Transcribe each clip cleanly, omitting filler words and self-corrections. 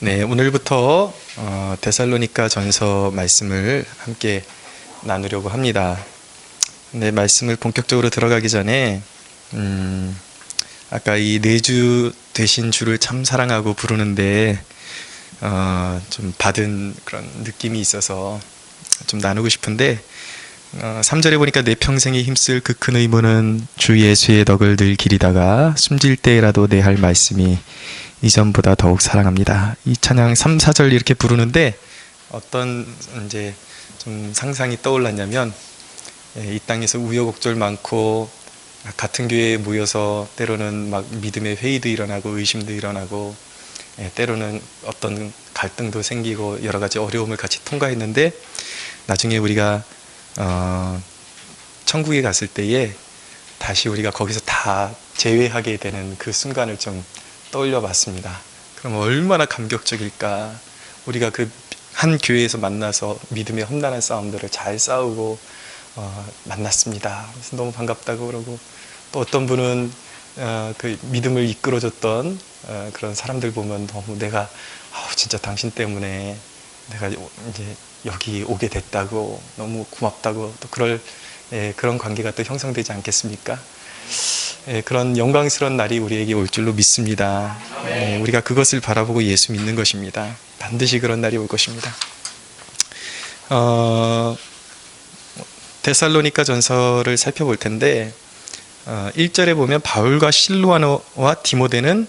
네, 오늘부터 데살로니가 전서 말씀을 함께 나누려고 합니다. 네, 말씀을 본격적으로 들어가기 전에 아까 이 내주 되신 주를 참 사랑하고 부르는데 좀 받은 그런 느낌이 있어서 좀 나누고 싶은데 3절에 보니까 내 평생에 힘쓸 그 큰 의무는 주 예수의 덕을 늘 기리다가 숨질 때라도 내 할 말씀이 이전보다 더욱 사랑합니다. 이 찬양 3, 4절 이렇게 부르는데 어떤 이제 좀 상상이 떠올랐냐면 이 땅에서 우여곡절 많고 같은 교회에 모여서 때로는 막 믿음의 회의도 일어나고 의심도 일어나고 때로는 어떤 갈등도 생기고 여러 가지 어려움을 같이 통과했는데 나중에 우리가 천국에 갔을 때에 다시 우리가 거기서 다 제외하게 되는 그 순간을 좀 떠올려 봤습니다. 그럼 얼마나 감격적일까. 우리가 그 한 교회에서 만나서 믿음의 험난한 싸움들을 잘 싸우고 만났습니다. 그래서 너무 반갑다고 그러고, 또 어떤 분은 그 믿음을 이끌어줬던 그런 사람들 보면 너무 내가 진짜 당신 때문에 내가 이제 여기 오게 됐다고, 너무 고맙다고, 또 그런 관계가 또 형성되지 않겠습니까? 그런 영광스러운 날이 우리에게 올 줄로 믿습니다. 우리가 그것을 바라보고 예수 믿는 것입니다. 반드시 그런 날이 올 것입니다. 데살로니가 전서를 살펴볼 텐데 1절에 보면 바울과 실로아노와 디모데는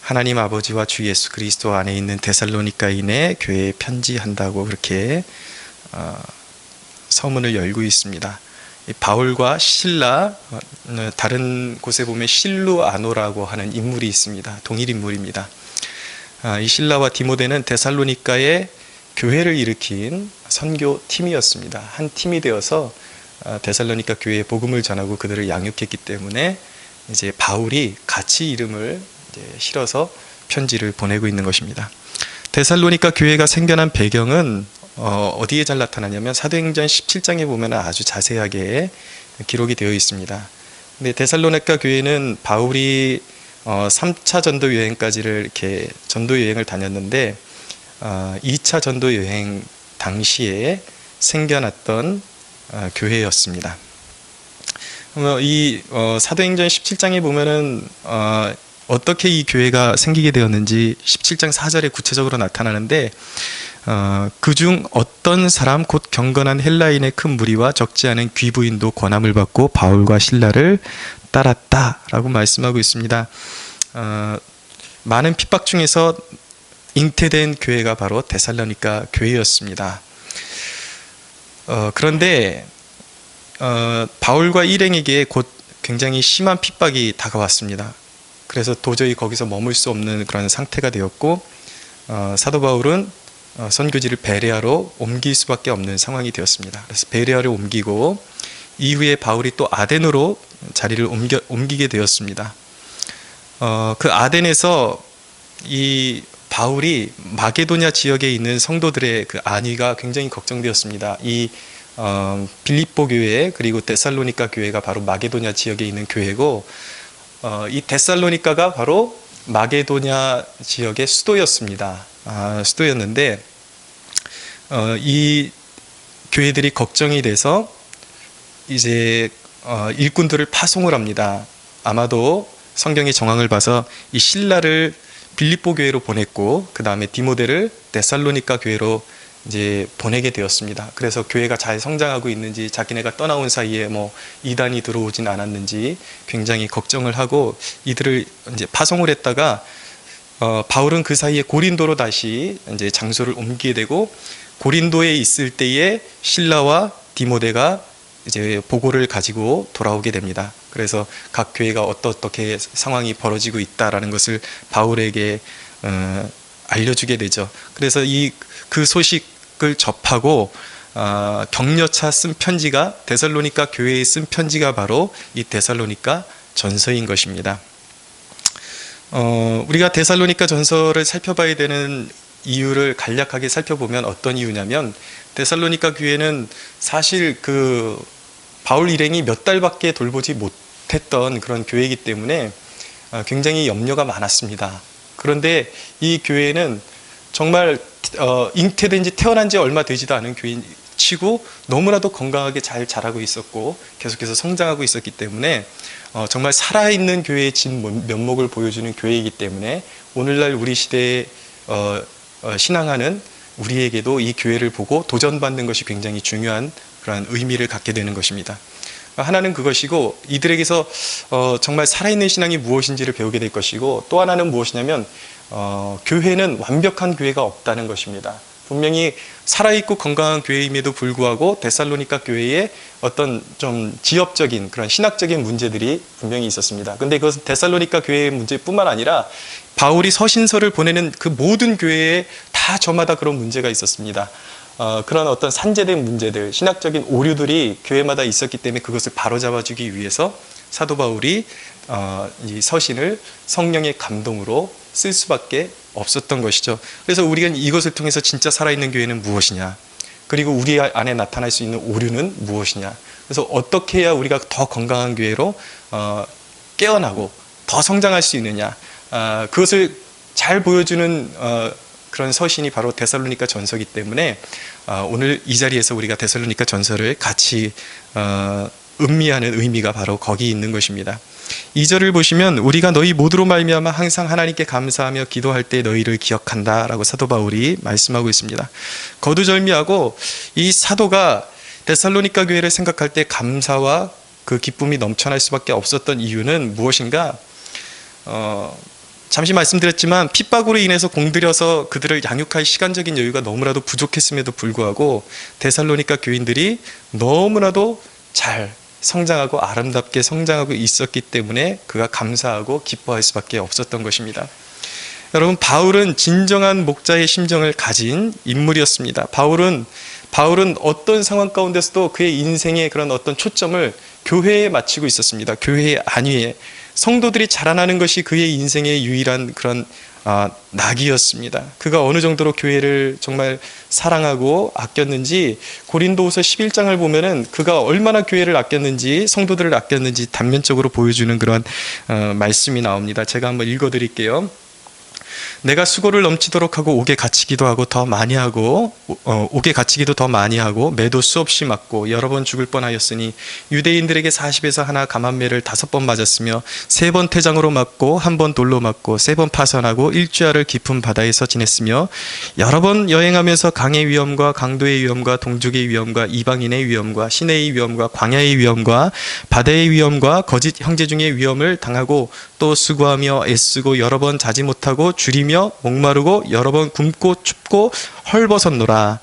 하나님 아버지와 주 예수 그리스도 안에 있는 데살로니가인의 교회에 편지한다고 그렇게 서문을 열고 있습니다. 바울과 실라, 다른 곳에 보면 실루아노라고 하는 인물이 있습니다. 동일 인물입니다. 이 실라와 디모데는 데살로니가의 교회를 일으킨 선교팀이었습니다. 한 팀이 되어서 데살로니가 교회에 복음을 전하고 그들을 양육했기 때문에 이제 바울이 같이 이름을 실어서 편지를 보내고 있는 것입니다. 데살로니가 교회가 생겨난 배경은 어디에 잘 나타나냐면 사도행전 17장에 보면 아주 자세하게 기록이 되어 있습니다. 근데 데살로니가 교회는 바울이 3차 전도 여행까지를 이렇게 전도 여행을 다녔는데 2차 전도 여행 당시에 생겨났던 교회였습니다. 이 사도행전 17장에 보면은 어떻게 이 교회가 생기게 되었는지 17장 4절에 구체적으로 나타나는데 그중 어떤 사람 곧 경건한 헬라인의 큰 무리와 적지 않은 귀부인도 권함을 받고 바울과 실라를 따랐다라고 말씀하고 있습니다. 많은 핍박 중에서 잉태된 교회가 바로 데살로니가 교회였습니다. 그런데 바울과 일행에게 곧 굉장히 심한 핍박이 다가왔습니다. 그래서 도저히 거기서 머물 수 없는 그런 상태가 되었고 사도 바울은 선교지를 베레아로 옮길 수밖에 없는 상황이 되었습니다. 그래서 베레아를 옮기고 이후에 바울이 또 아덴으로 자리를 옮기게 되었습니다. 그 아덴에서 이 바울이 마게도냐 지역에 있는 성도들의 그 안위가 굉장히 걱정되었습니다. 이 빌립보 교회 그리고 데살로니가 교회가 바로 마게도냐 지역에 있는 교회고 이 데살로니가가 바로 마게도냐 지역의 수도였습니다. 수도였는데 이 교회들이 걱정이 돼서 이제 일꾼들을 파송을 합니다. 아마도 성경의 정황을 봐서 이 실라를 빌립보 교회로 보냈고 그 다음에 디모데를 데살로니가 교회로 이제 보내게 되었습니다. 그래서 교회가 잘 성장하고 있는지, 자기네가 떠나온 사이에 뭐 이단이 들어오진 않았는지 굉장히 걱정을 하고 이들을 이제 파송을 했다가 바울은 그 사이에 고린도로 다시 이제 장소를 옮기게 되고 고린도에 있을 때에 실라와 디모데가 이제 보고를 가지고 돌아오게 됩니다. 그래서 각 교회가 어떻게 상황이 벌어지고 있다라는 것을 바울에게 알려주게 되죠. 그래서 그 소식을 접하고 격려차 쓴 편지가 데살로니가 교회에 쓴 편지가 바로 이 데살로니가 전서인 것입니다. 우리가 데살로니가 전서를 살펴봐야 되는 이유를 간략하게 살펴보면 어떤 이유냐면 데살로니가 교회는 사실 그 바울 일행이 몇 달밖에 돌보지 못했던 그런 교회이기 때문에 굉장히 염려가 많았습니다. 그런데 이 교회는 정말 잉태된 지 태어난 지 얼마 되지도 않은 교인 치고 너무나도 건강하게 잘 자라고 있었고 계속해서 성장하고 있었기 때문에 정말 살아있는 교회의 진면목을 보여주는 교회이기 때문에 오늘날 우리 시대에 신앙하는 우리에게도 이 교회를 보고 도전받는 것이 굉장히 중요한 그러한 의미를 갖게 되는 것입니다. 하나는 그것이고 이들에게서 정말 살아있는 신앙이 무엇인지를 배우게 될 것이고, 또 하나는 무엇이냐면 교회는 완벽한 교회가 없다는 것입니다. 분명히 살아있고 건강한 교회임에도 불구하고 데살로니가 교회에 어떤 좀 지엽적인 그런 신학적인 문제들이 분명히 있었습니다. 근데 그것은 데살로니가 교회의 문제뿐만 아니라 바울이 서신서를 보내는 그 모든 교회에 다 저마다 그런 문제가 있었습니다. 그런 어떤 산재된 문제들, 신학적인 오류들이 교회마다 있었기 때문에 그것을 바로잡아주기 위해서 사도 바울이 이 서신을 성령의 감동으로 쓸 수밖에 없었던 것이죠. 그래서 우리가 이것을 통해서 진짜 살아있는 교회는 무엇이냐, 그리고 우리 안에 나타날 수 있는 오류는 무엇이냐, 그래서 어떻게 해야 우리가 더 건강한 교회로 깨어나고 더 성장할 수 있느냐, 그것을 잘 보여주는 그런 서신이 바로 데살로니가 전서이기 때문에 오늘 이 자리에서 우리가 데살로니가 전서를 같이 음미하는 의미가 바로 거기 있는 것입니다. 2절을 보시면 우리가 너희 모두로 말미암아 항상 하나님께 감사하며 기도할 때 너희를 기억한다 라고 사도 바울이 말씀하고 있습니다. 거두절미하고 이 사도가 데살로니가 교회를 생각할 때 감사와 그 기쁨이 넘쳐날 수밖에 없었던 이유는 무엇인가? 잠시 말씀드렸지만 핍박으로 인해서 공들여서 그들을 양육할 시간적인 여유가 너무나도 부족했음에도 불구하고 데살로니가 교인들이 너무나도 잘 성장하고 아름답게 성장하고 있었기 때문에 그가 감사하고 기뻐할 수밖에 없었던 것입니다. 여러분, 바울은 진정한 목자의 심정을 가진 인물이었습니다. 바울은 어떤 상황 가운데서도 그의 인생의 그런 어떤 초점을 교회에 맞추고 있었습니다. 교회의 안위에 성도들이 자라나는 것이 그의 인생의 유일한 그런 낙이었습니다. 그가 어느 정도로 교회를 정말 사랑하고 아꼈는지 고린도후서 11장을 보면은 그가 얼마나 교회를 아꼈는지 성도들을 아꼈는지 단면적으로 보여주는 그런 말씀이 나옵니다. 제가 한번 읽어드릴게요. 내가 수고를 넘치도록 하고 옥에 갇히기도 하고 더 많이 하고 옥에 갇히기도 더 많이 하고 매도 수없이 맞고 여러 번 죽을 뻔하였으니 유대인들에게 40에서 하나 감한매를 5번 맞았으며 3번 태장으로 맞고 1번 돌로 맞고 3번 파선하고 일주야를 깊은 바다에서 지냈으며 여러 번 여행하면서 강의 위험과 강도의 위험과 동족의 위험과 이방인의 위험과 시내의 위험과 광야의 위험과 바다의 위험과 거짓 형제 중의 위험을 당하고 또 수고하며 애쓰고 여러 번 자지 못하고 줄이며 목마르고 여러 번 굶고 춥고 헐벗었노라.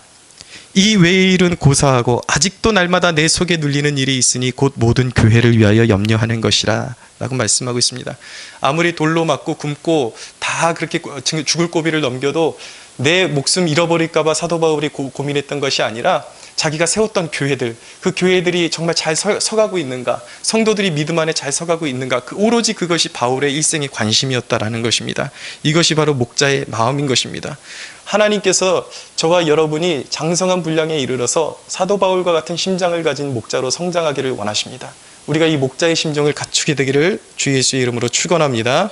이 외의 일은 고사하고 아직도 날마다 내 속에 눌리는 일이 있으니 곧 모든 교회를 위하여 염려하는 것이라 라고 말씀하고 있습니다. 아무리 돌로 맞고 굶고 다 그렇게 죽을 고비를 넘겨도 내 목숨 잃어버릴까 봐 사도 바울이 고민했던 것이 아니라 자기가 세웠던 교회들, 그 교회들이 정말 잘 서가고 있는가, 성도들이 믿음 안에 잘 서가고 있는가, 오로지 그것이 바울의 일생의 관심이었다라는 것입니다. 이것이 바로 목자의 마음인 것입니다. 하나님께서 저와 여러분이 장성한 분량에 이르러서 사도 바울과 같은 심장을 가진 목자로 성장하기를 원하십니다. 우리가 이 목자의 심정을 갖추게 되기를 주 예수의 이름으로 축원합니다.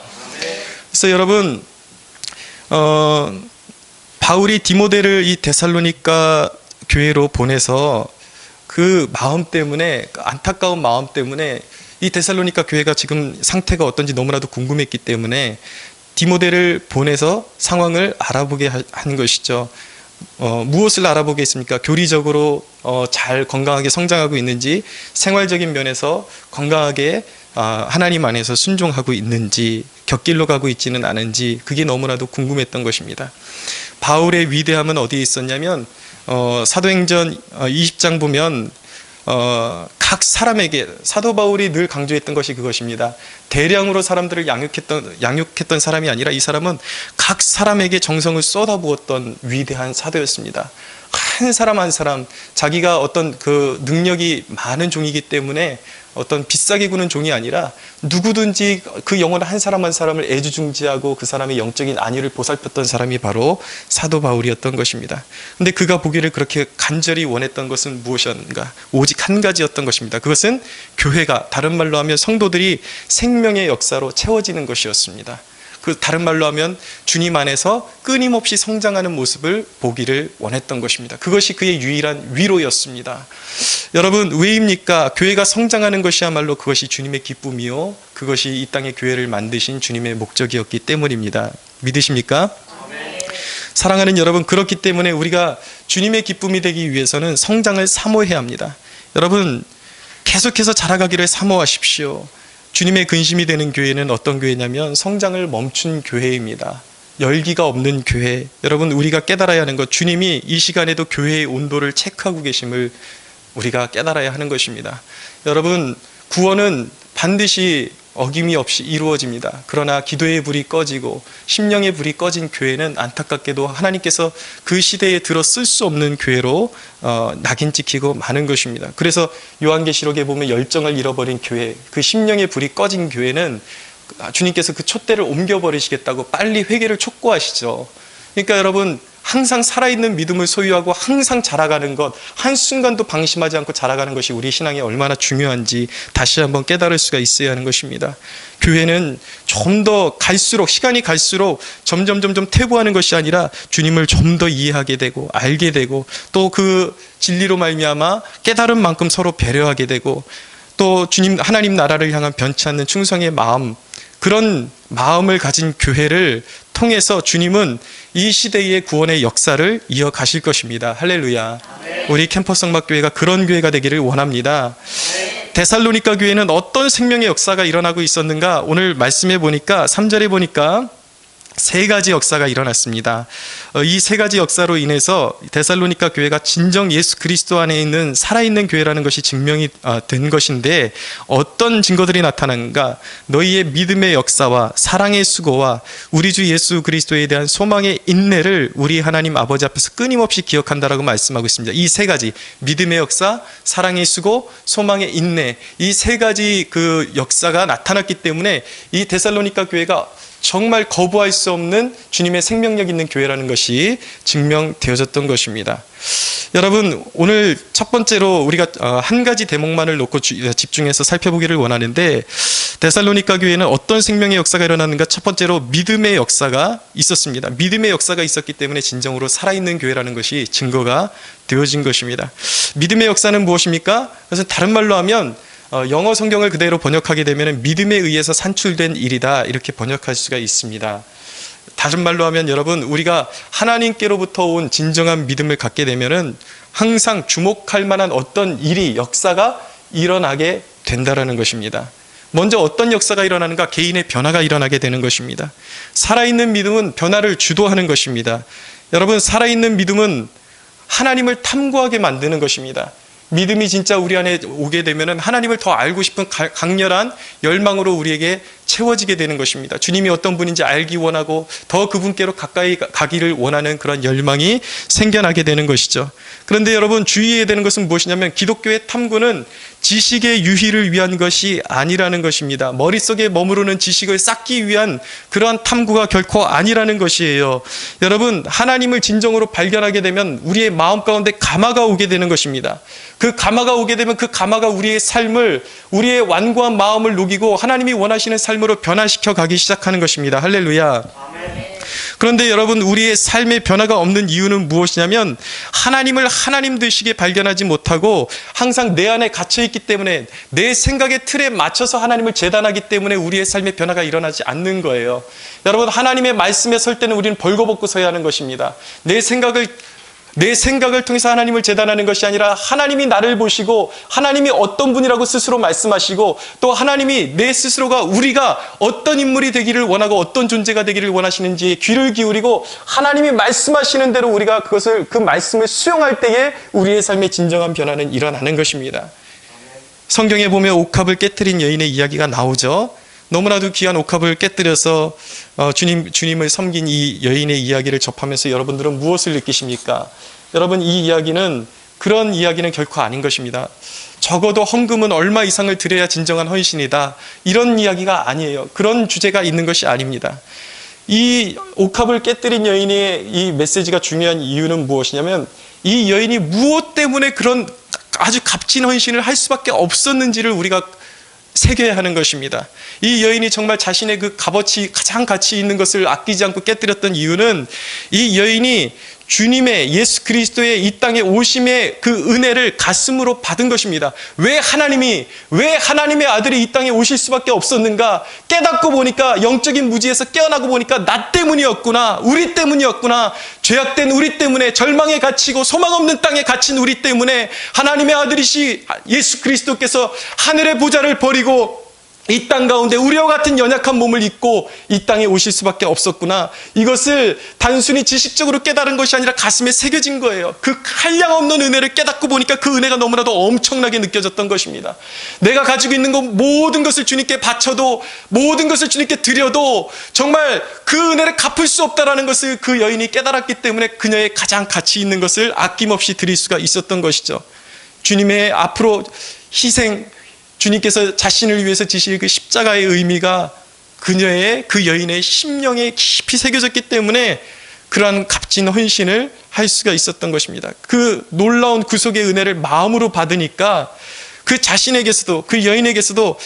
그래서 여러분, 바울이 디모데를 이 데살로니가 교회로 보내서 그 마음 때문에, 안타까운 마음 때문에 이 데살로니가 교회가 지금 상태가 어떤지 너무나도 궁금했기 때문에 디모데를 보내서 상황을 알아보게 하는 것이죠. 무엇을 알아보게 했습니까? 교리적으로 잘 건강하게 성장하고 있는지, 생활적인 면에서 건강하게 하나님 안에서 순종하고 있는지, 곁길로 가고 있지는 않은지, 그게 너무나도 궁금했던 것입니다. 바울의 위대함은 어디에 있었냐면 사도행전 20장 보면 각 사람에게, 사도 바울이 늘 강조했던 것이 그것입니다. 대량으로 사람들을 양육했던 사람이 아니라 이 사람은 각 사람에게 정성을 쏟아부었던 위대한 사도였습니다. 한 사람 한 사람, 자기가 어떤 그 능력이 많은 종이기 때문에 어떤 비싸게 구는 종이 아니라 누구든지 그 영혼 한 사람 한 사람을 애지중지하고 그 사람의 영적인 안위를 보살폈던 사람이 바로 사도 바울이었던 것입니다. 근데 그가 보기를 그렇게 간절히 원했던 것은 무엇이었는가? 오직 한 가지였던 것입니다. 그것은 교회가, 다른 말로 하면 성도들이 생명의 역사로 채워지는 것이었습니다. 그 다른 말로 하면 주님 안에서 끊임없이 성장하는 모습을 보기를 원했던 것입니다. 그것이 그의 유일한 위로였습니다. 여러분, 왜입니까? 교회가 성장하는 것이야말로 그것이 주님의 기쁨이요, 그것이 이 땅의 교회를 만드신 주님의 목적이었기 때문입니다. 믿으십니까? 사랑하는 여러분, 그렇기 때문에 우리가 주님의 기쁨이 되기 위해서는 성장을 사모해야 합니다. 여러분, 계속해서 자라가기를 사모하십시오. 주님의 근심이 되는 교회는 어떤 교회냐면 성장을 멈춘 교회입니다. 열기가 없는 교회. 여러분, 우리가 깨달아야 하는 것, 주님이 이 시간에도 교회의 온도를 체크하고 계심을 우리가 깨달아야 하는 것입니다. 여러분, 구원은 반드시 어김이 없이 이루어집니다. 그러나 기도의 불이 꺼지고 심령의 불이 꺼진 교회는 안타깝게도 하나님께서 그 시대에 들어 쓸 수 없는 교회로 낙인 찍히고 마는 것입니다. 그래서 요한계시록에 보면 열정을 잃어버린 교회, 그 심령의 불이 꺼진 교회는 주님께서 그 촛대를 옮겨버리시겠다고 빨리 회개를 촉구하시죠. 그러니까 여러분, 항상 살아있는 믿음을 소유하고 항상 자라가는 것, 한순간도 방심하지 않고 자라가는 것이 우리 신앙에 얼마나 중요한지 다시 한번 깨달을 수가 있어야 하는 것입니다. 교회는 좀 더 갈수록, 시간이 갈수록 점점 퇴보하는 것이 아니라 주님을 좀 더 이해하게 되고 알게 되고, 또 그 진리로 말미암아 깨달은 만큼 서로 배려하게 되고, 또 주님 하나님 나라를 향한 변치 않는 충성의 마음, 그런 마음을 가진 교회를 통해서 주님은 이 시대의 구원의 역사를 이어가실 것입니다. 할렐루야. 우리 캠퍼스 성막교회가 그런 교회가 되기를 원합니다. 데살로니가 교회는 어떤 생명의 역사가 일어나고 있었는가? 오늘 말씀해 보니까 3절에 보니까 세 가지 역사가 일어났습니다. 이 세 가지 역사로 인해서 데살로니가 교회가 진정 예수 그리스도 안에 있는 살아있는 교회라는 것이 증명이 된 것인데, 어떤 증거들이 나타나는가? 너희의 믿음의 역사와 사랑의 수고와 우리 주 예수 그리스도에 대한 소망의 인내를 우리 하나님 아버지 앞에서 끊임없이 기억한다라고 말씀하고 있습니다. 이 세 가지, 믿음의 역사, 사랑의 수고, 소망의 인내, 이 세 가지 그 역사가 나타났기 때문에 이 데살로니가 교회가 정말 거부할 수 없는 주님의 생명력 있는 교회라는 것이 증명되어졌던 것입니다. 여러분, 오늘 첫 번째로 우리가 한 가지 대목만을 놓고 집중해서 살펴보기를 원하는데, 데살로니가 교회는 어떤 생명의 역사가 일어났는가? 첫 번째로 믿음의 역사가 있었습니다. 믿음의 역사가 있었기 때문에 진정으로 살아있는 교회라는 것이 증거가 되어진 것입니다. 믿음의 역사는 무엇입니까? 그래서 다른 말로 하면 영어 성경을 그대로 번역하게 되면 믿음에 의해서 산출된 일이다, 이렇게 번역할 수가 있습니다. 다른 말로 하면 여러분, 우리가 하나님께로부터 온 진정한 믿음을 갖게 되면은 항상 주목할 만한 어떤 일이, 역사가 일어나게 된다라는 것입니다. 먼저 어떤 역사가 일어나는가? 개인의 변화가 일어나게 되는 것입니다. 살아있는 믿음은 변화를 주도하는 것입니다. 여러분, 살아있는 믿음은 하나님을 탐구하게 만드는 것입니다. 믿음이 진짜 우리 안에 오게 되면 하나님을 더 알고 싶은 강렬한 열망으로 우리에게 채워지게 되는 것입니다. 주님이 어떤 분인지 알기 원하고 더 그분께로 가까이 가기를 원하는 그런 열망이 생겨나게 되는 것이죠. 그런데 여러분, 주의해야 되는 것은 무엇이냐면, 기독교의 탐구는 지식의 유희를 위한 것이 아니라는 것입니다. 머릿속에 머무르는 지식을 쌓기 위한 그러한 탐구가 결코 아니라는 것이에요. 여러분, 하나님을 진정으로 발견하게 되면 우리의 마음 가운데 감화가 오게 되는 것입니다. 그 감화가 오게 되면 그 감화가 우리의 삶을, 우리의 완고한 마음을 녹이고 하나님이 원하시는 삶으로 변화시켜 가기 시작하는 것입니다. 할렐루야. 그런데 여러분, 우리의 삶의 변화가 없는 이유는 무엇이냐면, 하나님을 하나님 되시게 발견하지 못하고 항상 내 안에 갇혀있기 때문에, 내 생각의 틀에 맞춰서 하나님을 재단하기 때문에 우리의 삶의 변화가 일어나지 않는 거예요. 여러분, 하나님의 말씀에 설 때는 우리는 벌거벗고 서야 하는 것입니다. 내 생각을 통해서 하나님을 재단하는 것이 아니라, 하나님이 나를 보시고 하나님이 어떤 분이라고 스스로 말씀하시고, 또 하나님이 내 스스로가, 우리가 어떤 인물이 되기를 원하고 어떤 존재가 되기를 원하시는지에 귀를 기울이고 하나님이 말씀하시는 대로 우리가 그 말씀을 수용할 때에 우리의 삶의 진정한 변화는 일어나는 것입니다. 성경에 보면 옥합을 깨뜨린 여인의 이야기가 나오죠. 너무나도 귀한 옥합을 깨뜨려서 주님을 섬긴 이 여인의 이야기를 접하면서 여러분들은 무엇을 느끼십니까? 여러분, 이 이야기는, 그런 이야기는 결코 아닌 것입니다. 적어도 헌금은 얼마 이상을 드려야 진정한 헌신이다, 이런 이야기가 아니에요. 그런 주제가 있는 것이 아닙니다. 이 옥합을 깨뜨린 여인의 이 메시지가 중요한 이유는 무엇이냐면, 이 여인이 무엇 때문에 그런 아주 값진 헌신을 할 수밖에 없었는지를 우리가 새겨야 하는 것입니다. 이 여인이 정말 자신의 그 값어치, 가장 가치 있는 것을 아끼지 않고 깨뜨렸던 이유는 이 여인이 주님의 예수 그리스도의 이 땅에 오심의 그 은혜를 가슴으로 받은 것입니다. 왜 하나님의 아들이 이 땅에 오실 수밖에 없었는가? 깨닫고 보니까, 영적인 무지에서 깨어나고 보니까 나 때문이었구나, 우리 때문이었구나, 죄악된 우리 때문에, 절망에 갇히고 소망 없는 땅에 갇힌 우리 때문에 하나님의 아들이시 예수 그리스도께서 하늘의 보좌를 버리고 이 땅 가운데 우리와 같은 연약한 몸을 입고 이 땅에 오실 수밖에 없었구나. 이것을 단순히 지식적으로 깨달은 것이 아니라 가슴에 새겨진 거예요. 그 한량없는 은혜를 깨닫고 보니까 그 은혜가 너무나도 엄청나게 느껴졌던 것입니다. 내가 가지고 있는 것 모든 것을 주님께 바쳐도, 모든 것을 주님께 드려도 정말 그 은혜를 갚을 수 없다라는 것을 그 여인이 깨달았기 때문에 그녀의 가장 가치 있는 것을 아낌없이 드릴 수가 있었던 것이죠. 주님의 앞으로 희생, 주님께서 자신을 위해서 지실 그 십자가의 의미가 그 여인의 심령에 깊이 새겨졌기 때문에 그러한 값진 헌신을 할 수가 있었던 것입니다. 그 놀라운 구속의 은혜를 마음으로 받으니까 그 자신에게서도, 그 여인에게서도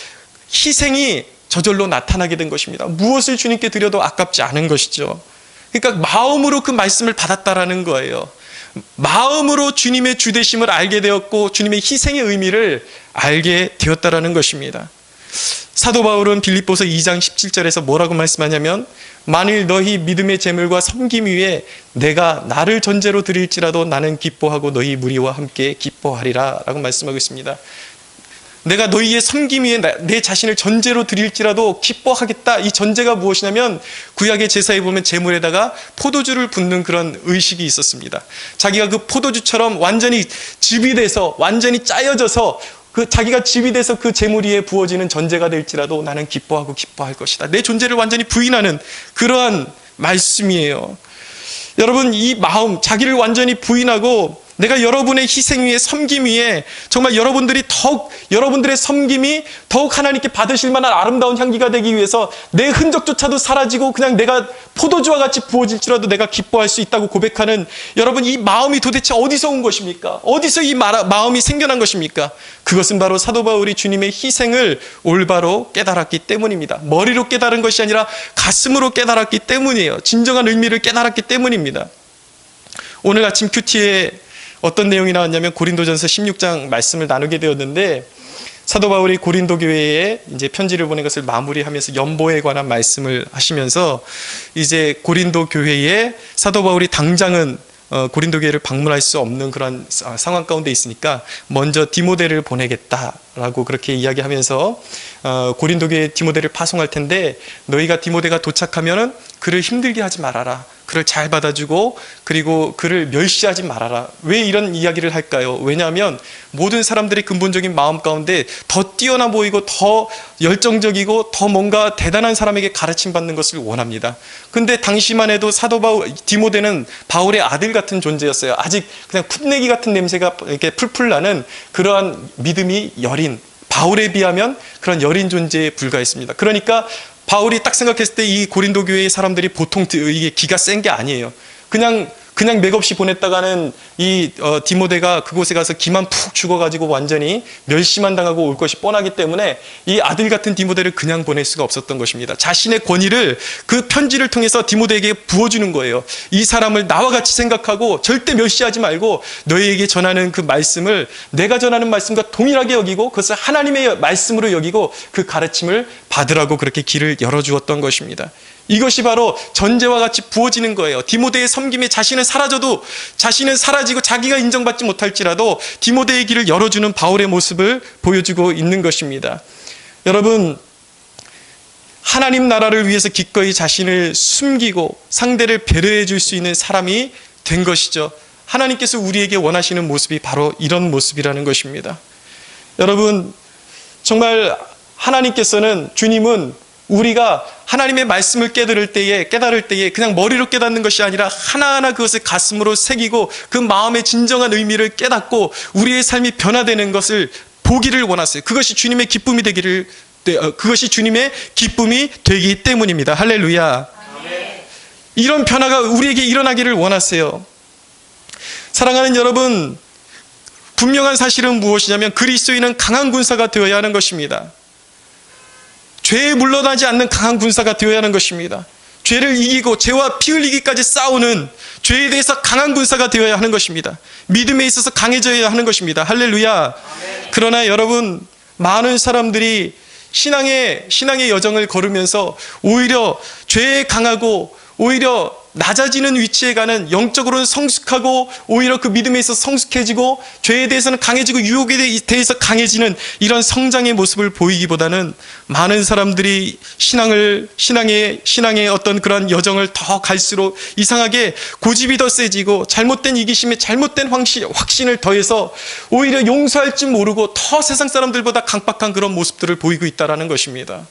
희생이 저절로 나타나게 된 것입니다. 무엇을 주님께 드려도 아깝지 않은 것이죠. 그러니까 마음으로 그 말씀을 받았다라는 거예요. 마음으로 주님의 주되심을 알게 되었고 주님의 희생의 의미를 알게 되었다라는 것입니다. 사도 바울은 빌립보서 2장 17절에서 뭐라고 말씀하냐면, 만일 너희 믿음의 제물과 섬김 위에 내가 나를 전제로 드릴지라도 나는 기뻐하고 너희 무리와 함께 기뻐하리라 라고 말씀하고 있습니다. 내가 너희의 섬김 위에 내 자신을 전제로 드릴지라도 기뻐하겠다. 이 전제가 무엇이냐면, 구약의 제사에 보면 제물에다가 포도주를 붓는 그런 의식이 있었습니다. 자기가 그 포도주처럼 완전히 즙이 돼서, 완전히 짜여져서 그 자기가 즙이 돼서 그 제물 위에 부어지는 전제가 될지라도 나는 기뻐하고 기뻐할 것이다. 내 존재를 완전히 부인하는 그러한 말씀이에요. 여러분, 이 마음, 자기를 완전히 부인하고 내가 여러분의 희생 위에, 섬김 위에 정말 여러분들의 섬김이 더욱 하나님께 받으실 만한 아름다운 향기가 되기 위해서 내 흔적조차도 사라지고 그냥 내가 포도주와 같이 부어질지라도 내가 기뻐할 수 있다고 고백하는, 여러분, 이 마음이 도대체 어디서 온 것입니까? 어디서 이 마음이 생겨난 것입니까? 그것은 바로 사도 바울이 주님의 희생을 올바로 깨달았기 때문입니다. 머리로 깨달은 것이 아니라 가슴으로 깨달았기 때문이에요. 진정한 의미를 깨달았기 때문입니다. 오늘 아침 큐티에 어떤 내용이 나왔냐면 고린도전서 16장 말씀을 나누게 되었는데, 사도 바울이 고린도 교회에 이제 편지를 보낸 것을 마무리하면서 연보에 관한 말씀을 하시면서, 이제 고린도 교회에 사도 바울이 당장은 고린도 교회를 방문할 수 없는 그런 상황 가운데 있으니까 먼저 디모데를 보내겠다라고 그렇게 이야기하면서, 고린도 교회에 디모데를 파송할 텐데 너희가 디모데가 도착하면은 그를 힘들게 하지 말아라. 그를 잘 받아주고 그리고 그를 멸시하지 말아라. 왜 이런 이야기를 할까요? 왜냐하면 모든 사람들의 근본적인 마음 가운데 더 뛰어나 보이고 더 열정적이고 더 뭔가 대단한 사람에게 가르침받는 것을 원합니다. 근데 당시만 해도 사도 디모데는 바울의 아들 같은 존재였어요. 아직 그냥 풋내기 같은 냄새가 이렇게 풀풀 나는 그러한 믿음이 여린, 바울에 비하면 그런 여린 존재에 불과했습니다. 그러니까 바울이 딱 생각했을 때 이 고린도 교회의 사람들이 보통 이게 기가 센 게 아니에요. 그냥 맥없이 보냈다가는 이 디모데가 그곳에 가서 기만 푹 죽어가지고 완전히 멸시만 당하고 올 것이 뻔하기 때문에 이 아들 같은 디모데를 그냥 보낼 수가 없었던 것입니다. 자신의 권위를 그 편지를 통해서 디모데에게 부어주는 거예요. 이 사람을 나와 같이 생각하고 절대 멸시하지 말고 너희에게 전하는 그 말씀을 내가 전하는 말씀과 동일하게 여기고 그것을 하나님의 말씀으로 여기고 그 가르침을 받으라고 그렇게 길을 열어주었던 것입니다. 이것이 바로 전제와 같이 부어지는 거예요. 디모데의 섬김에 자신은 사라지고 자기가 인정받지 못할지라도 디모데의 길을 열어주는 바울의 모습을 보여주고 있는 것입니다. 여러분, 하나님 나라를 위해서 기꺼이 자신을 숨기고 상대를 배려해 줄 수 있는 사람이 된 것이죠. 하나님께서 우리에게 원하시는 모습이 바로 이런 모습이라는 것입니다. 여러분, 정말 하나님께서는, 주님은 우리가 하나님의 말씀을 깨달을 때에 그냥 머리로 깨닫는 것이 아니라 하나하나 그것을 가슴으로 새기고 그 마음의 진정한 의미를 깨닫고 우리의 삶이 변화되는 것을 보기를 원하세요. 그것이 주님의 기쁨이 되기 때문입니다. 할렐루야. 아멘. 이런 변화가 우리에게 일어나기를 원하세요. 사랑하는 여러분, 분명한 사실은 무엇이냐면 그리스도인은 강한 군사가 되어야 하는 것입니다. 죄에 물러나지 않는 강한 군사가 되어야 하는 것입니다. 죄를 이기고 죄와 피 흘리기까지 싸우는 죄에 대해서 강한 군사가 되어야 하는 것입니다. 믿음에 있어서 강해져야 하는 것입니다. 할렐루야. 그러나 여러분, 많은 사람들이 신앙의 여정을 걸으면서 오히려 죄에 강하고 오히려 낮아지는 위치에 가는, 영적으로는 성숙하고 오히려 그 믿음에 있어서 성숙해지고 죄에 대해서는 강해지고 유혹에 대해서 강해지는 이런 성장의 모습을 보이기보다는 많은 사람들이 신앙의 어떤 그런 여정을 더 갈수록 이상하게 고집이 더 세지고 잘못된 이기심에 잘못된 확신을 더해서 오히려 용서할 줄 모르고 더 세상 사람들보다 강박한 그런 모습들을 보이고 있다는 것입니다.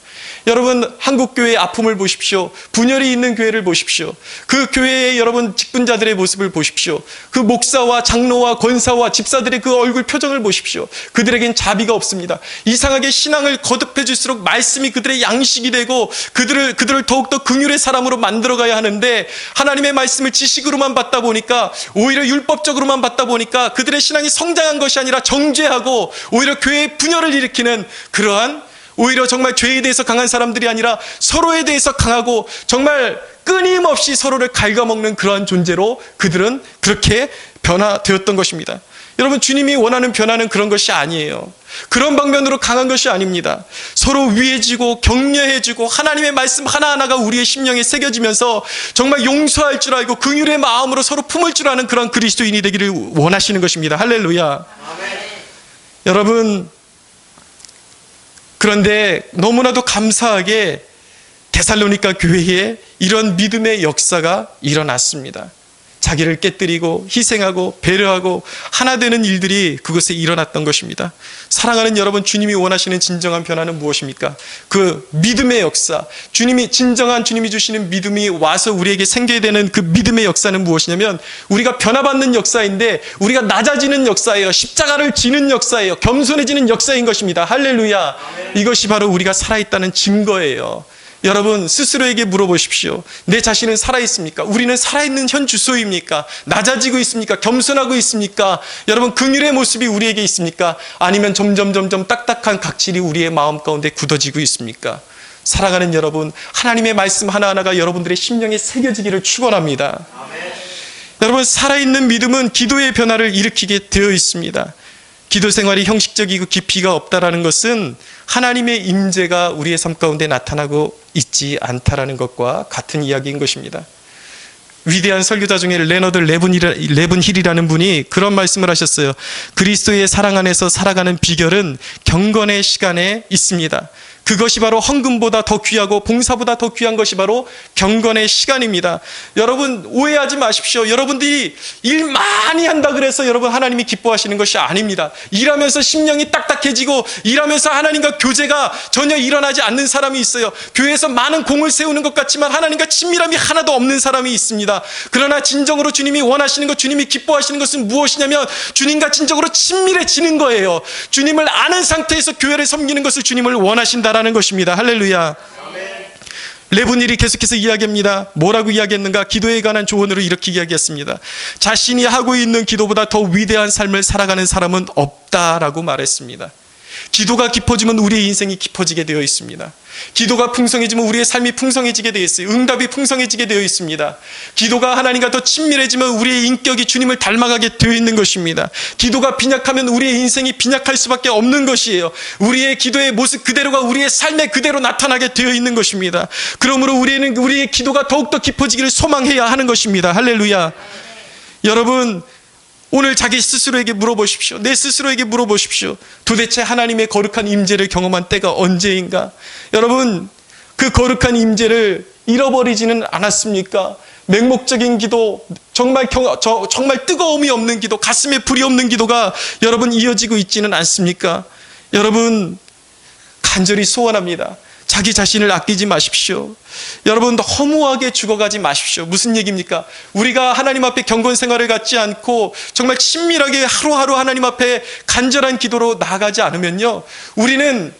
여러분, 한국교회의 아픔을 보십시오. 분열이 있는 교회를 보십시오. 그 교회의 여러분 직분자들의 모습을 보십시오. 그 목사와 장로와 권사와 집사들의 그 얼굴 표정을 보십시오. 그들에겐 자비가 없습니다. 이상하게 신앙을 거듭해 줄수록 말씀이 그들의 양식이 되고 그들을 더욱더 긍휼의 사람으로 만들어가야 하는데, 하나님의 말씀을 지식으로만 받다 보니까, 오히려 율법적으로만 받다 보니까 그들의 신앙이 성장한 것이 아니라 정죄하고 오히려 교회의 분열을 일으키는, 그러한 오히려 정말 죄에 대해서 강한 사람들이 아니라 서로에 대해서 강하고 정말 끊임없이 서로를 갉아먹는 그러한 존재로 그들은 그렇게 변화되었던 것입니다. 여러분, 주님이 원하는 변화는 그런 것이 아니에요. 그런 방면으로 강한 것이 아닙니다. 서로 위해지고 격려해주고 하나님의 말씀 하나하나가 우리의 심령에 새겨지면서 정말 용서할 줄 알고 긍휼의 마음으로 서로 품을 줄 아는 그런 그리스도인이 되기를 원하시는 것입니다. 할렐루야. 아멘. 여러분, 그런데 너무나도 감사하게 데살로니가 교회에 이런 믿음의 역사가 일어났습니다. 자기를 깨뜨리고 희생하고 배려하고 하나 되는 일들이 그곳에 일어났던 것입니다. 사랑하는 여러분, 주님이 원하시는 진정한 변화는 무엇입니까? 그 믿음의 역사, 진정한 주님이 주시는 믿음이 와서 우리에게 생겨야 되는 그 믿음의 역사는 무엇이냐면, 우리가 변화받는 역사인데 우리가 낮아지는 역사예요. 십자가를 지는 역사예요. 겸손해지는 역사인 것입니다. 할렐루야. 이것이 바로 우리가 살아있다는 증거예요. 여러분, 스스로에게 물어보십시오. 내 자신은 살아있습니까? 우리는 살아있는 현 주소입니까? 낮아지고 있습니까? 겸손하고 있습니까? 여러분, 긍휼의 모습이 우리에게 있습니까? 아니면 점점 딱딱한 각질이 우리의 마음 가운데 굳어지고 있습니까? 사랑하는 여러분, 하나님의 말씀 하나하나가 여러분들의 심령에 새겨지기를 축원합니다. 여러분, 살아있는 믿음은 기도의 변화를 일으키게 되어 있습니다. 기도 생활이 형식적이고 깊이가 없다라는 것은 하나님의 임재가 우리의 삶 가운데 나타나고 있지 않다라는 것과 같은 이야기인 것입니다. 위대한 설교자 중에 레너드 레븐힐이라는 분이 그런 말씀을 하셨어요. 그리스도의 사랑 안에서 살아가는 비결은 경건의 시간에 있습니다. 그것이 바로 헌금보다 더 귀하고 봉사보다 더 귀한 것이 바로 경건의 시간입니다. 여러분, 오해하지 마십시오. 여러분들이 일 많이 한다 그래서 여러분 하나님이 기뻐하시는 것이 아닙니다. 일하면서 심령이 딱딱해지고 일하면서 하나님과 교제가 전혀 일어나지 않는 사람이 있어요. 교회에서 많은 공을 세우는 것 같지만 하나님과 친밀함이 하나도 없는 사람이 있습니다. 그러나 진정으로 주님이 원하시는 것, 주님이 기뻐하시는 것은 무엇이냐면 주님과 진정으로 친밀해지는 거예요. 주님을 아는 상태에서 교회를 섬기는 것을 주님을 원하신다 라는 것입니다. 할렐루야. 레븐힐이 계속해서 이야기합니다. 뭐라고 이야기했는가? 기도에 관한 조언으로 이렇게 이야기했습니다. 자신이 하고 있는 기도보다 더 위대한 삶을 살아가는 사람은 없다라고 말했습니다. 기도가 깊어지면 우리의 인생이 깊어지게 되어 있습니다. 기도가 풍성해지면 우리의 삶이 풍성해지게 되어 있어요. 응답이 풍성해지게 되어 있습니다. 기도가 하나님과 더 친밀해지면 우리의 인격이 주님을 닮아가게 되어 있는 것입니다. 기도가 빈약하면 우리의 인생이 빈약할 수밖에 없는 것이에요. 우리의 기도의 모습 그대로가 우리의 삶에 그대로 나타나게 되어 있는 것입니다. 그러므로 우리의 기도가 더욱더 깊어지기를 소망해야 하는 것입니다. 할렐루야. 여러분, 오늘 자기 스스로에게 물어보십시오. 내 스스로에게 물어보십시오. 도대체 하나님의 거룩한 임재를 경험한 때가 언제인가? 여러분, 그 거룩한 임재를 잃어버리지는 않았습니까? 맹목적인 기도, 정말 뜨거움이 없는 기도, 가슴에 불이 없는 기도가 여러분 이어지고 있지는 않습니까? 여러분, 간절히 소원합니다. 자기 자신을 아끼지 마십시오. 여러분, 허무하게 죽어가지 마십시오. 무슨 얘기입니까? 우리가 하나님 앞에 경건 생활을 갖지 않고 정말 친밀하게 하루하루 하나님 앞에 간절한 기도로 나아가지 않으면요, 우리는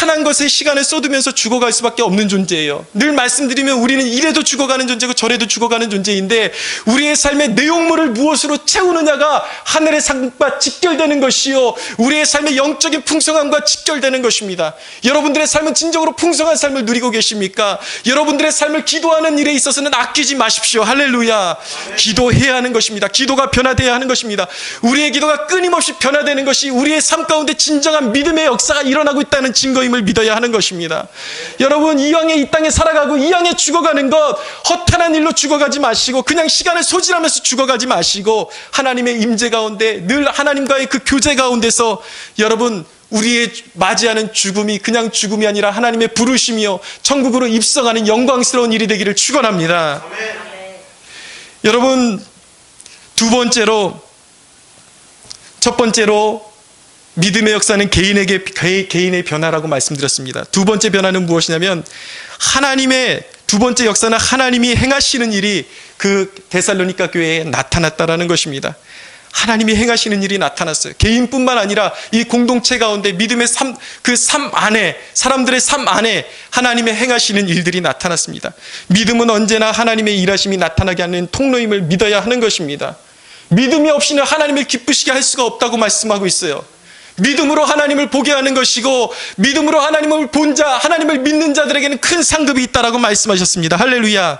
허탄한 것에 시간을 쏟으면서 죽어갈 수밖에 없는 존재예요. 늘 말씀드리면 우리는 이래도 죽어가는 존재고 저래도 죽어가는 존재인데, 우리의 삶의 내용물을 무엇으로 채우느냐가 하늘의 삶과 직결되는 것이요, 우리의 삶의 영적인 풍성함과 직결되는 것입니다. 여러분들의 삶은 진정으로 풍성한 삶을 누리고 계십니까? 여러분들의 삶을 기도하는 일에 있어서는 아끼지 마십시오. 할렐루야. 기도해야 하는 것입니다. 기도가 변화되어야 하는 것입니다. 우리의 기도가 끊임없이 변화되는 것이 우리의 삶 가운데 진정한 믿음의 역사가 일어나고 있다는 증거임을 믿어야 하는 것입니다. 여러분, 이왕에 이 땅에 살아가고 이왕에 죽어가는 것, 허탄한 일로 죽어가지 마시고, 그냥 시간을 소진하면서 죽어가지 마시고, 하나님의 임재 가운데 늘 하나님과의 그 교제 가운데서 여러분, 우리의 맞이하는 죽음이 그냥 죽음이 아니라 하나님의 부르심이요 천국으로 입성하는 영광스러운 일이 되기를 축원합니다. 여러분, 첫 번째로 믿음의 역사는 개인의 변화라고 말씀드렸습니다. 두 번째 변화는 무엇이냐면, 두 번째 역사는 하나님이 행하시는 일이 그 데살로니가 교회에 나타났다라는 것입니다. 하나님이 행하시는 일이 나타났어요. 개인뿐만 아니라 이 공동체 가운데 믿음의 삶 안에, 사람들의 삶 안에 하나님의 행하시는 일들이 나타났습니다. 믿음은 언제나 하나님의 일하심이 나타나게 하는 통로임을 믿어야 하는 것입니다. 믿음이 없이는 하나님을 기쁘시게 할 수가 없다고 말씀하고 있어요. 믿음으로 하나님을 보게 하는 것이고, 믿음으로 하나님을 본 자, 하나님을 믿는 자들에게는 큰 상급이 있다라고 말씀하셨습니다. 할렐루야.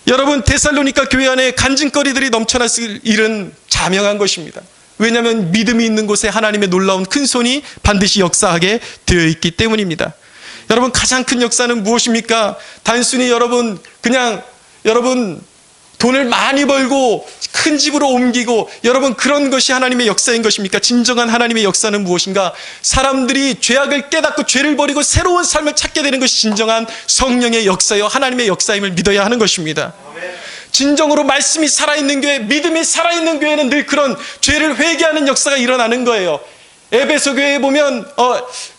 여러분, 데살로니가 교회 안에 간증거리들이 넘쳐났을 일은 자명한 것입니다. 왜냐하면 믿음이 있는 곳에 하나님의 놀라운 큰 손이 반드시 역사하게 되어 있기 때문입니다. 여러분, 가장 큰 역사는 무엇입니까? 단순히 여러분 돈을 많이 벌고 큰 집으로 옮기고, 여러분, 그런 것이 하나님의 역사인 것입니까? 진정한 하나님의 역사는 무엇인가? 사람들이 죄악을 깨닫고 죄를 버리고 새로운 삶을 찾게 되는 것이 진정한 성령의 역사요 하나님의 역사임을 믿어야 하는 것입니다. 진정으로 말씀이 살아있는 교회, 믿음이 살아있는 교회는 늘 그런 죄를 회개하는 역사가 일어나는 거예요. 에베소 교회에 보면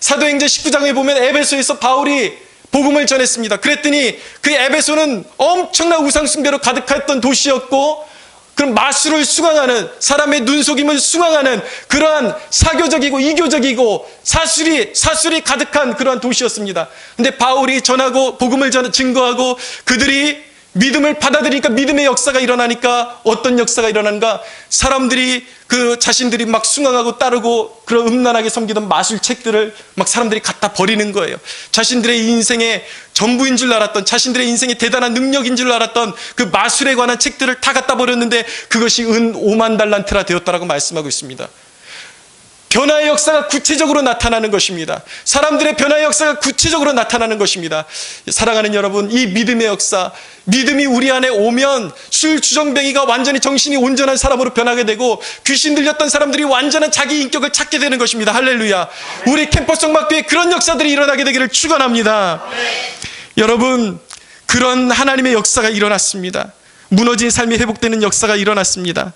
사도행전 19장에 보면 에베소에서 바울이 복음을 전했습니다. 그랬더니 그 에베소는 엄청난 우상숭배로 가득했던 도시였고, 그런 마술을 숭앙하는, 사람의 눈속임을 숭앙하는 그러한 사교적이고 이교적이고 사술이 가득한 그러한 도시였습니다. 근데 바울이 전하고 복음을 증거하고 그들이 믿음을 받아들이니까 믿음의 역사가 일어나니까 어떤 역사가 일어나는가? 사람들이 자신들이 막 숭앙하고 따르고 그런 음란하게 섬기던 마술책들을 막 사람들이 갖다 버리는 거예요. 자신들의 인생의 전부인 줄 알았던, 자신들의 인생의 대단한 능력인 줄 알았던 그 마술에 관한 책들을 다 갖다 버렸는데 그것이 은 5만 달란트라 되었다라고 말씀하고 있습니다. 변화의 역사가 구체적으로 나타나는 것입니다. 사람들의 변화의 역사가 구체적으로 나타나는 것입니다. 사랑하는 여러분, 이 믿음의 역사, 믿음이 우리 안에 오면 술 주정뱅이가 완전히 정신이 온전한 사람으로 변하게 되고, 귀신 들렸던 사람들이 완전한 자기 인격을 찾게 되는 것입니다. 할렐루야. 우리 캠퍼스 성막교회에 그런 역사들이 일어나게 되기를 축원합니다. 여러분, 그런 하나님의 역사가 일어났습니다. 무너진 삶이 회복되는 역사가 일어났습니다.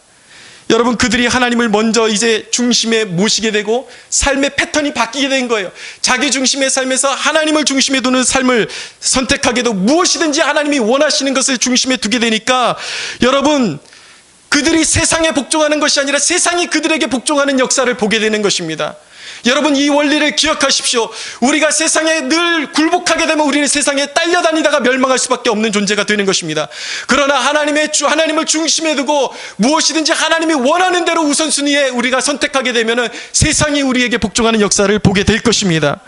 여러분, 그들이 하나님을 먼저 이제 중심에 모시게 되고 삶의 패턴이 바뀌게 된 거예요. 자기 중심의 삶에서 하나님을 중심에 두는 삶을 선택하게 되고, 무엇이든지 하나님이 원하시는 것을 중심에 두게 되니까 여러분, 그들이 세상에 복종하는 것이 아니라 세상이 그들에게 복종하는 역사를 보게 되는 것입니다. 여러분, 이 원리를 기억하십시오. 우리가 세상에 늘 굴복하게 되면 우리는 세상에 딸려다니다가 멸망할 수밖에 없는 존재가 되는 것입니다. 그러나 하나님을 중심에 두고 무엇이든지 하나님이 원하는 대로 우선순위에 우리가 선택하게 되면 세상이 우리에게 복종하는 역사를 보게 될 것입니다.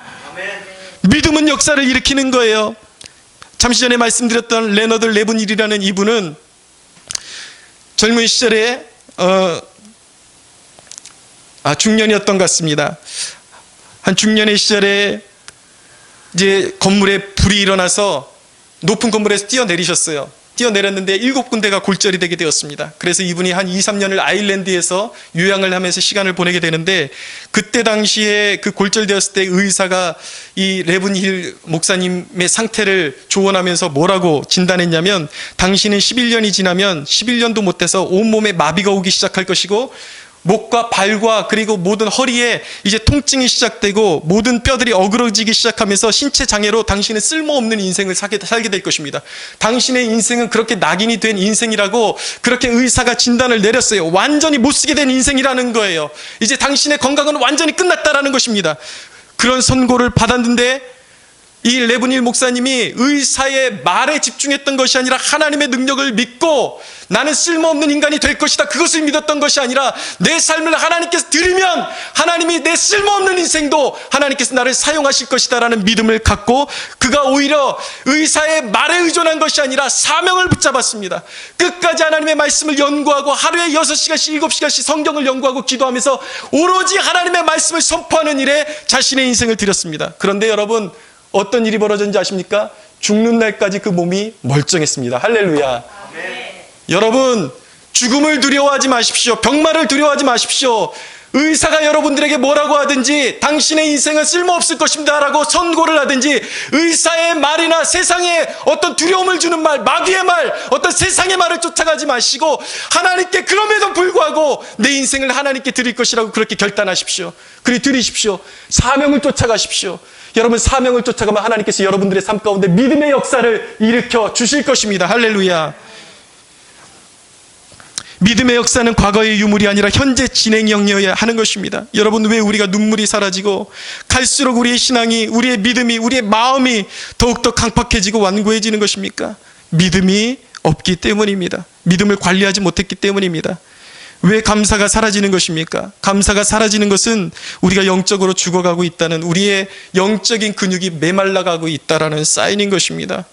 믿음은 역사를 일으키는 거예요. 잠시 전에 말씀드렸던 레너드 레븐힐이라는 이분은 젊은 시절에 중년이었던 것 같습니다. 한 중년의 시절에 이제 건물에 불이 일어나서 높은 건물에서 뛰어내리셨어요. 뛰어내렸는데 7군데가 골절이 되게 되었습니다. 그래서 이분이 한 2, 3년을 아일랜드에서 요양을 하면서 시간을 보내게 되는데, 그때 당시에 그 골절되었을 때 의사가 이 레븐힐 목사님의 상태를 조언하면서 뭐라고 진단했냐면, 당신은 11년이 지나면 11년도 못 돼서 온몸에 마비가 오기 시작할 것이고, 목과 발과 그리고 모든 허리에 이제 통증이 시작되고 모든 뼈들이 어그러지기 시작하면서 신체 장애로 당신은 쓸모없는 인생을 살게 될 것입니다. 당신의 인생은 그렇게 낙인이 된 인생이라고 그렇게 의사가 진단을 내렸어요. 완전히 못 쓰게 된 인생이라는 거예요. 이제 당신의 건강은 완전히 끝났다라는 것입니다. 그런 선고를 받았는데 이 레브닐 목사님이 의사의 말에 집중했던 것이 아니라 하나님의 능력을 믿고 나는 쓸모없는 인간이 될 것이다, 그것을 믿었던 것이 아니라 내 삶을 하나님께서 드리면 하나님이 내 쓸모없는 인생도 하나님께서 나를 사용하실 것이다 라는 믿음을 갖고 그가 오히려 의사의 말에 의존한 것이 아니라 사명을 붙잡았습니다. 끝까지 하나님의 말씀을 연구하고 하루에 6시간씩 7시간씩 성경을 연구하고 기도하면서 오로지 하나님의 말씀을 선포하는 일에 자신의 인생을 드렸습니다. 그런데 여러분, 어떤 일이 벌어졌는지 아십니까? 죽는 날까지 그 몸이 멀쩡했습니다. 할렐루야. 네. 여러분, 죽음을 두려워하지 마십시오. 병마를 두려워하지 마십시오. 의사가 여러분들에게 뭐라고 하든지 당신의 인생은 쓸모없을 것입니다 라고 선고를 하든지 의사의 말이나 세상에 어떤 두려움을 주는 말, 마귀의 말, 어떤 세상의 말을 쫓아가지 마시고 하나님께 그럼에도 불구하고 내 인생을 하나님께 드릴 것이라고 그렇게 결단하십시오. 그리 드리십시오. 사명을 쫓아가십시오. 여러분, 사명을 쫓아가면 하나님께서 여러분들의 삶 가운데 믿음의 역사를 일으켜 주실 것입니다. 할렐루야. 믿음의 역사는 과거의 유물이 아니라 현재 진행형이어야 하는 것입니다. 여러분, 왜 우리가 눈물이 사라지고 갈수록 우리의 신앙이, 우리의 믿음이, 우리의 마음이 더욱더 강팍해지고 완고해지는 것입니까? 믿음이 없기 때문입니다. 믿음을 관리하지 못했기 때문입니다. 왜 감사가 사라지는 것입니까? 감사가 사라지는 것은 우리가 영적으로 죽어가고 있다는, 우리의 영적인 근육이 메말라가고 있다는 사인인 것입니다.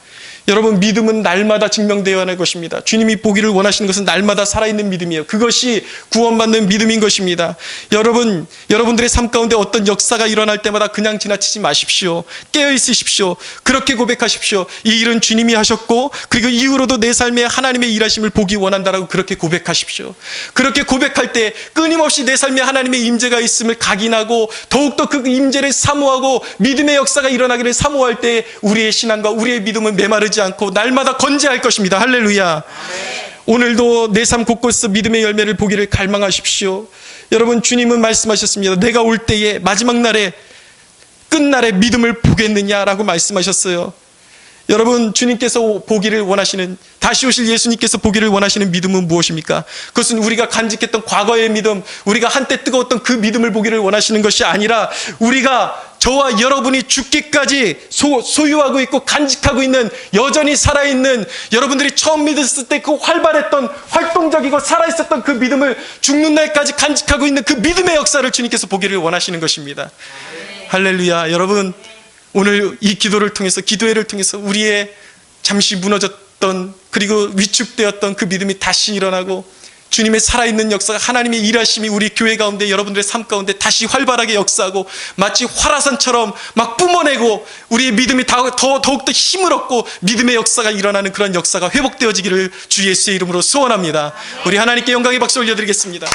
여러분, 믿음은 날마다 증명되어야 하는 것입니다. 주님이 보기를 원하시는 것은 날마다 살아있는 믿음이에요. 그것이 구원받는 믿음인 것입니다. 여러분들의 삶 가운데 어떤 역사가 일어날 때마다 그냥 지나치지 마십시오. 깨어있으십시오. 그렇게 고백하십시오. 이 일은 주님이 하셨고 그리고 이후로도 내 삶에 하나님의 일하심을 보기 원한다라고 그렇게 고백하십시오. 그렇게 고백할 때 끊임없이 내 삶에 하나님의 임재가 있음을 각인하고 더욱더 그 임재를 사모하고 믿음의 역사가 일어나기를 사모할 때 우리의 신앙과 우리의 믿음은 메마르지 않고 날마다 건재할 것입니다. 할렐루야. 네. 오늘도 내 삶 곳곳에서 믿음의 열매를 보기를 갈망하십시오. 여러분, 주님은 말씀하셨습니다. 내가 올 때에 마지막 날에 끝날에 믿음을 보겠느냐라고 말씀하셨어요. 여러분, 주님께서 보기를 원하시는, 다시 오실 예수님께서 보기를 원하시는 믿음은 무엇입니까? 그것은 우리가 간직했던 과거의 믿음, 우리가 한때 뜨거웠던 그 믿음을 보기를 원하시는 것이 아니라 우리가, 저와 여러분이 죽기까지 소유하고 있고 간직하고 있는, 여전히 살아있는, 여러분들이 처음 믿었을 때 그 활발했던, 활동적이고 살아있었던 그 믿음을 죽는 날까지 간직하고 있는 그 믿음의 역사를 주님께서 보기를 원하시는 것입니다. 할렐루야. 여러분, 오늘 이 기도를 통해서, 기도회를 통해서 우리의 잠시 무너졌던, 그리고 위축되었던 그 믿음이 다시 일어나고 주님의 살아있는 역사가, 하나님의 일하심이 우리 교회 가운데, 여러분들의 삶 가운데 다시 활발하게 역사하고 마치 활화산처럼 막 뿜어내고 우리의 믿음이 더욱더 힘을 얻고 믿음의 역사가 일어나는 그런 역사가 회복되어지기를 주 예수의 이름으로 소원합니다. 우리 하나님께 영광의 박수 올려드리겠습니다.